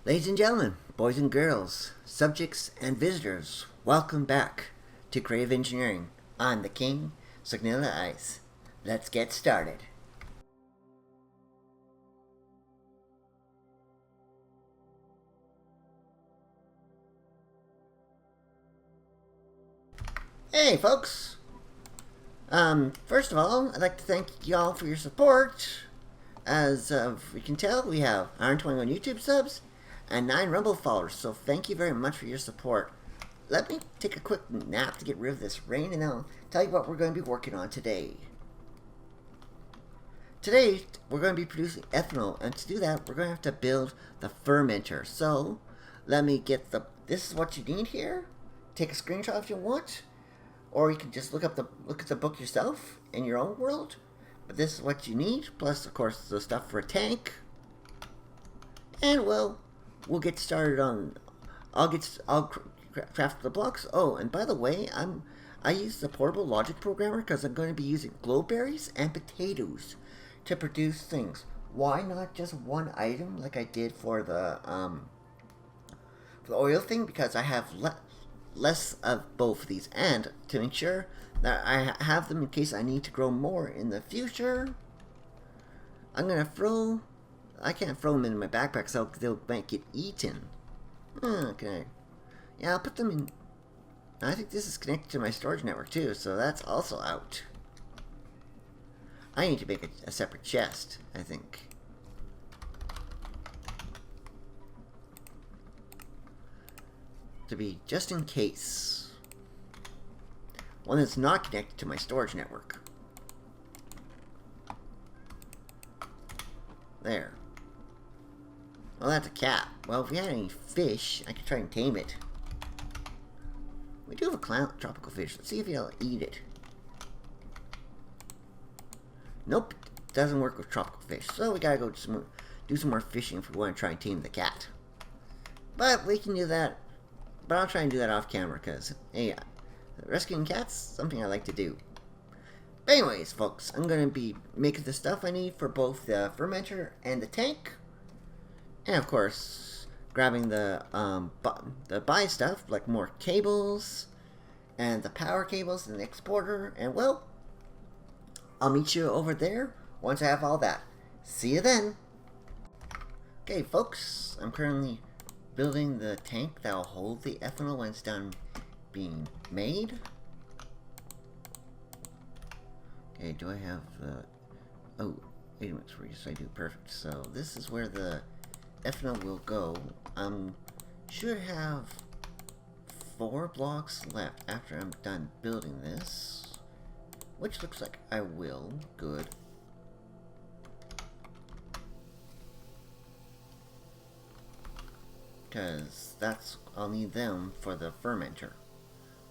Ladies and gentlemen, boys and girls, subjects and visitors, welcome back to Creative Engineering. I'm the King, Signilla Ice. Let's get started. Hey folks! First of all, I'd like to thank y'all for your support. As we can tell, we have 121 YouTube subs and 9 Rumble followers, so thank you very much for your support. Let me take a quick nap to get rid of this rain, and I'll tell you what we're going to be working on today. Today, we're going to be producing ethanol, and to do that, we're going to have to build the fermenter. So, let me get this is what you need here. Take a screenshot if you want, or you can just look at the book yourself in your own world. But this is what you need, plus, of course, the stuff for a tank. And, well, we'll get started on... I'll craft the blocks. Oh, and by the way, I use the portable logic programmer because I'm going to be using glowberries and potatoes to produce things. Why not just one item like I did for the oil thing? Because I have less of both of these, and to make sure that I have them in case I need to grow more in the future, I'm gonna throw... I can't throw them in my backpack so they might get eaten. Okay. Yeah, I'll put them in... I think this is connected to my storage network too, so that's also out. I need to make a separate chest, I think. To be just in case. One that's not connected to my storage network. There. Well, that's a cat. Well, if we had any fish, I could try and tame it. We do have a tropical fish. Let's see if he'll eat it. Nope. Doesn't work with tropical fish. So we gotta go do some more fishing if we want to try and tame the cat. But we can do that. But I'll try and do that off camera because, hey, rescuing cats is something I like to do. But anyways, folks, I'm going to be making the stuff I need for both the fermenter and the tank. And, of course, grabbing the buy stuff, like more cables and the power cables and the exporter. And, well, I'll meet you over there once I have all that. See you then. Okay, folks, I'm currently building the tank that will hold the ethanol when it's done being made. Okay, do I have the... Oh, 80 minutes for use. I do. Perfect. So this is where the ethanol will go. Should have 4 blocks left after I'm done building this, which looks like I will. Good. Because I'll need them for the fermenter,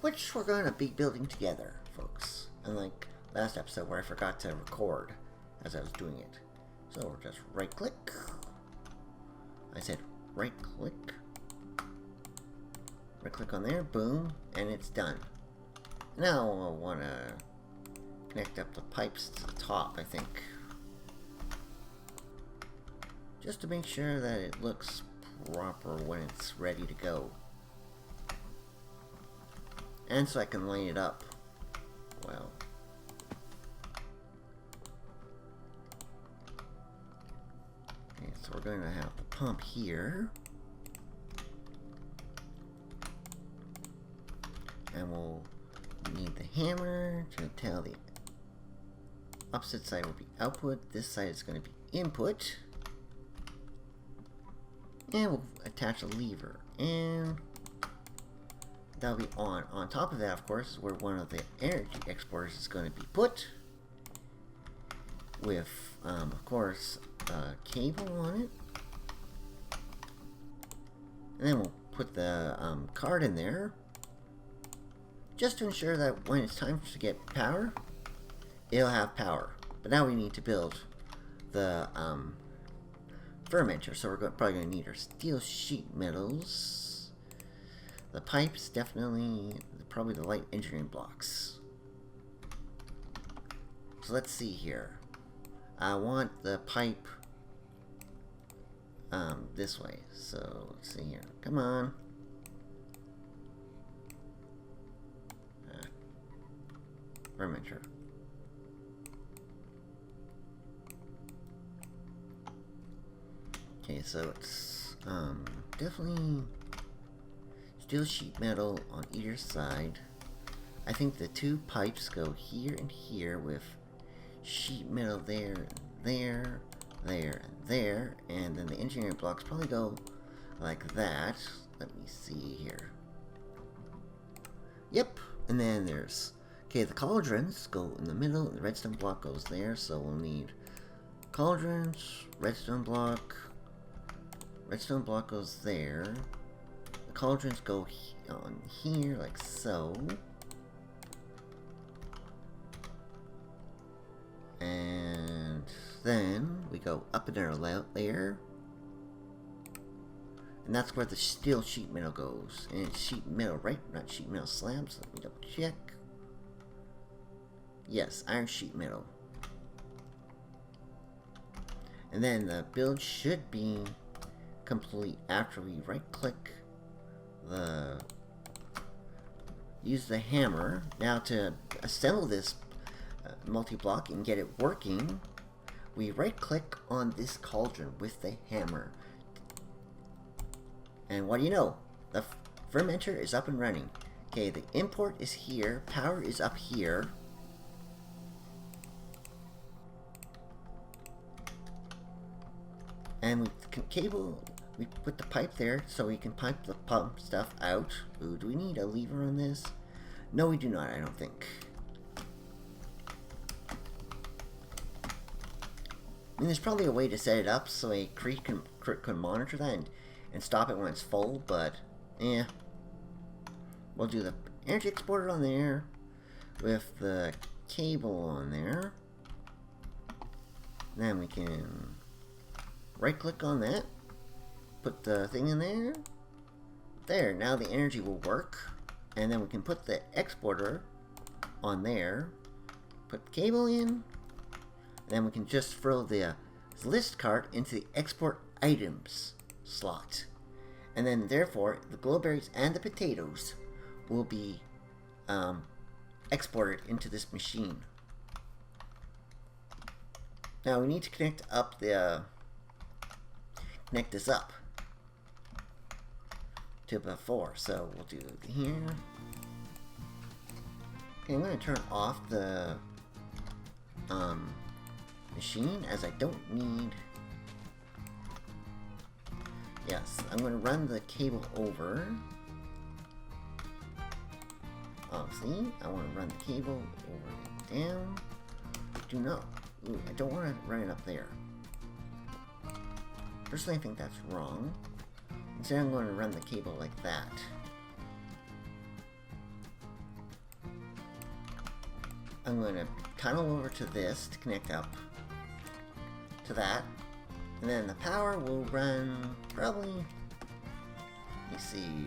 which we're going to be building together, folks. Unlike last episode where I forgot to record as I was doing it. So we're just right click. I said right click. Right click on there, boom, and it's done. Now I'll want to connect up the pipes to the top, I think. Just to make sure that it looks proper when it's ready to go. And so I can line it up well. Okay, so we're going to have the pump here. And we'll need the hammer to tell the opposite side will be output. This side is going to be input. And we'll attach a lever, and that'll be on. On top of that, of course, is where one of the energy exporters is going to be put, with, of course, a cable on it. And then we'll put the card in there, just to ensure that when it's time to get power, it'll have power. But now we need to build the fermenter, so we're probably going to need our steel sheet metals, the pipes, definitely, probably the light engineering blocks. So let's see here. I want the pipe this way. So let's see here. Come on. Fermenter. Okay, so it's definitely steel sheet metal on either side. I think the two pipes go here and here with sheet metal there, there, there, and there, and then the engineering blocks probably go like that. Let me see here. Yep, and then there's, okay, the cauldrons go in the middle, and the redstone block goes there, so we'll need cauldrons, redstone block goes there, the cauldrons go on here, like so. And then we go up another layer, and that's where the steel sheet metal goes. And it's sheet metal, right? Not sheet metal slabs. Let me double check. Yes, iron sheet metal. And then the build should be complete after we right click the, use the hammer. Now to assemble this multi-block and get it working, we right click on this cauldron with the hammer, and what do you know, the fermenter is up and running. Okay, the import is here, power is up here, and we put the pipe there so we can pipe the pump stuff out. Ooh, do we need a lever on this? No, we do not, I don't think. I mean, there's probably a way to set it up so a Crete can monitor that and stop it when it's full, but yeah. We'll do the energy exporter on there with the cable on there. Then we can right click on that, put the thing in there. There, now the energy will work, and then we can put the exporter on there, put the cable in. Then we can just throw the list card into the export items slot. And then therefore the glowberries and the potatoes will be exported into this machine. Now we need to connect this up to before. So we'll do it here. Okay, I'm going to turn off the machine, as I don't need. Yes, I'm going to run the cable over. See, I want to run the cable over and down. Do not. Ooh, I don't want to run it up there. Personally, I think that's wrong. Instead, I'm going to run the cable like that. I'm going to tunnel over to this to connect up to that, and then the power will run probably, let me see,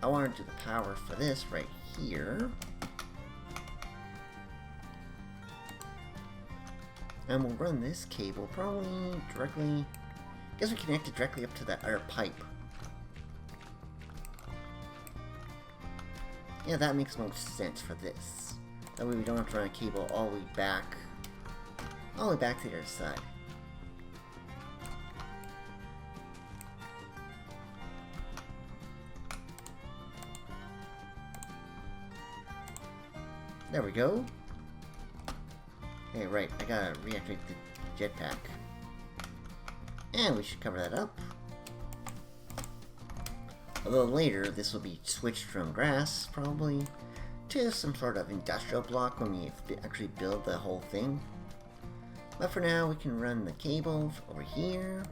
I want to do the power for this right here, and we'll run this cable probably directly, I guess we connect it directly up to that other pipe. Yeah, that makes most sense for this. That way we don't have to run a cable all the way back to the other side. There we go. Okay, right, I gotta reactivate the jetpack. And we should cover that up. Although later, this will be switched from grass, probably, to some sort of industrial block when we actually build the whole thing. But for now, we can run the cables over here.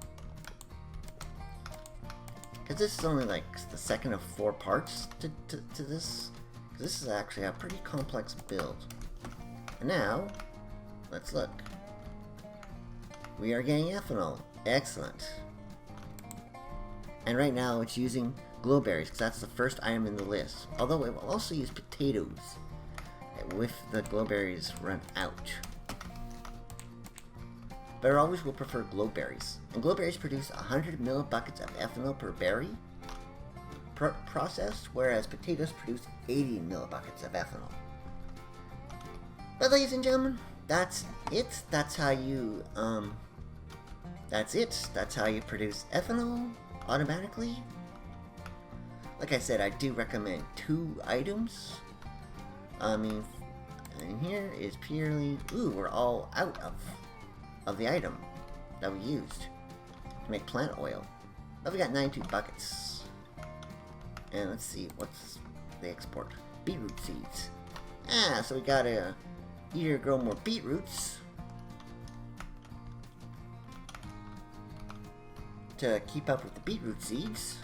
Because this is only like the second of 4 parts to this. This is actually a pretty complex build. And now, let's look. We are getting ethanol. Excellent. And right now it's using glowberries, because that's the first item in the list. Although it will also use potatoes if the glowberries run out. but I always will prefer glowberries. And glowberries produce 100 millibuckets of ethanol per berry processed, whereas potatoes produce 80 millibuckets of ethanol. But ladies and gentlemen, that's it. That's how you that's it. That's how you produce ethanol automatically. Like I said, I do recommend 2 items. I mean, and here is purely, we're all out of the item that we used to make plant oil. But we got 92 buckets. And let's see, what's the export? Beetroot seeds. So we gotta either grow more beetroots to keep up with the beetroot seeds,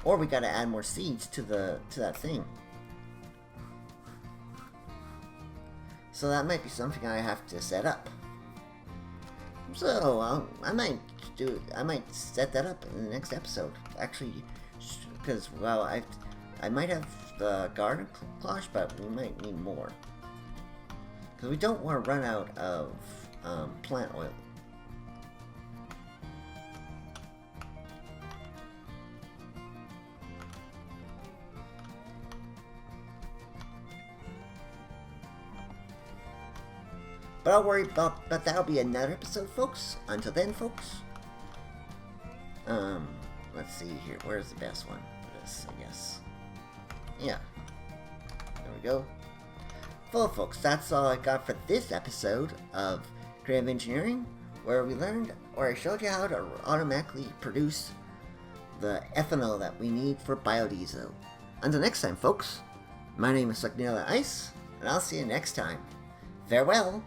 or we gotta add more seeds to that thing. So that might be something I have to set up. So I might set that up in the next episode. Actually, because well, I might have the garden cloche, but we might need more because we don't want to run out of plant oil. But I'll worry about, but that'll be another episode, folks. Until then, folks. Let's see here. Where's the best one for this, I guess? Yeah. There we go. Well, folks, that's all I got for this episode of Creative Engineering, where I showed you how to automatically produce the ethanol that we need for biodiesel. Until next time, folks. My name is Sucknilla Ice, and I'll see you next time. Farewell.